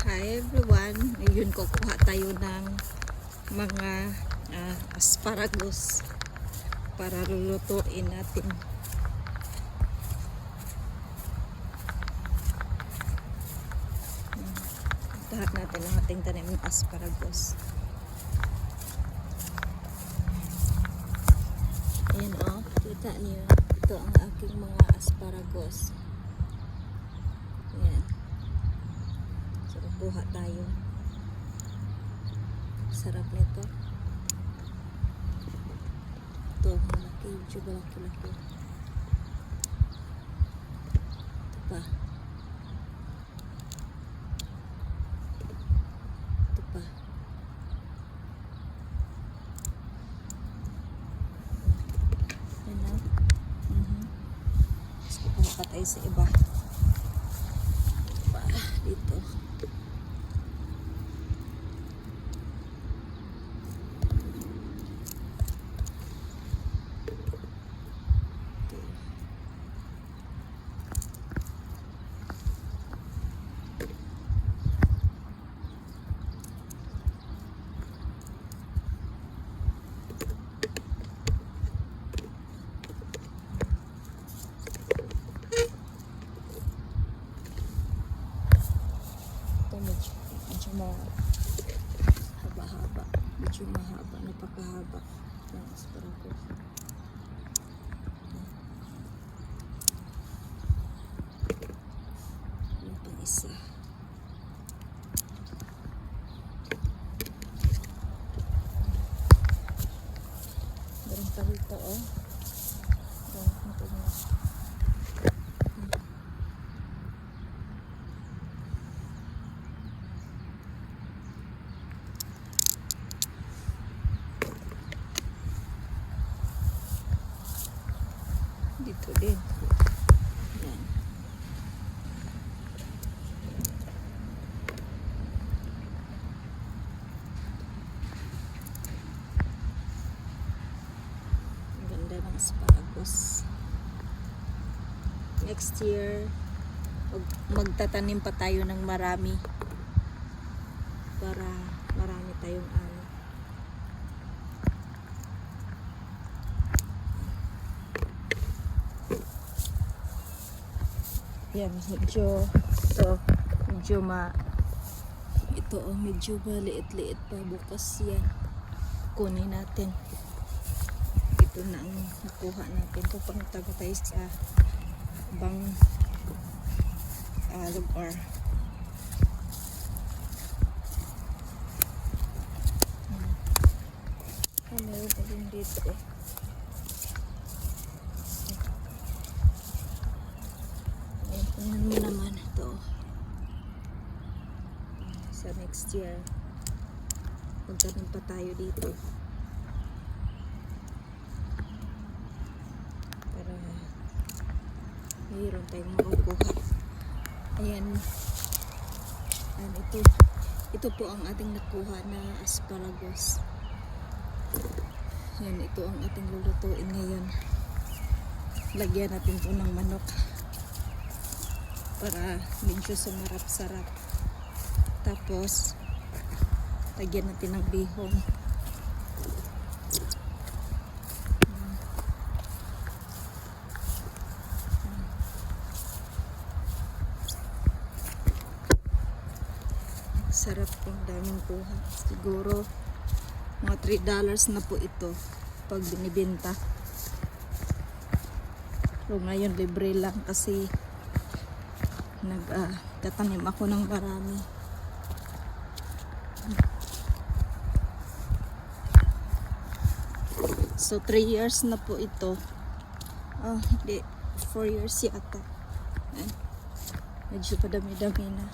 Hi everyone, ngayon kukuha tayo ng mga asparagus para lulutuin natin. Lahat natin ang ating tanim ng asparagus. Ayan o, kita niyo, ito ang aking mga asparagus. Ayan. So, buha tayo. Sarap nito. Ito, malaki. Medyo malaki-laki. Ito pa. Ito pa. Ayan na. Mas kukuha pa tayo sa iba. Dito. Medyo mahaba-haba. Medyo mahaba. Napakahaba ng asparagus. Yung pang isa. Meron pa rito, oh. Dito din. Yan. Ang ganda ng asparagus. Next year, magtatanim pa tayo ng marami para marami tayong ano. Yan, medyo medyo maliit-liit pa. Bukas yan kunin natin. Ito na ang nakuha natin. Pupunta tayo sa ibang lugar. Meron pa din dito eh. Tingnan mo naman ito. Sa next year, magkaroon pa tayo dito. Para mayroon tayong makukuha. Ayan. Ito po ang ating nakuha na asparagus. Ayan, ito ang ating lulutuin ngayon. Lagyan natin ito ng manok para medyo sumarap-sarap. Tapos lagyan natin ng bihon. Sarap, yung daming kuha. Siguro mga $3 na po ito pag binibenta. So ngayon libre lang kasi nagtatanim ako ng marami. So 3 years na po ito. Oh, hindi, 4 years yata. Medyo padami-dami na.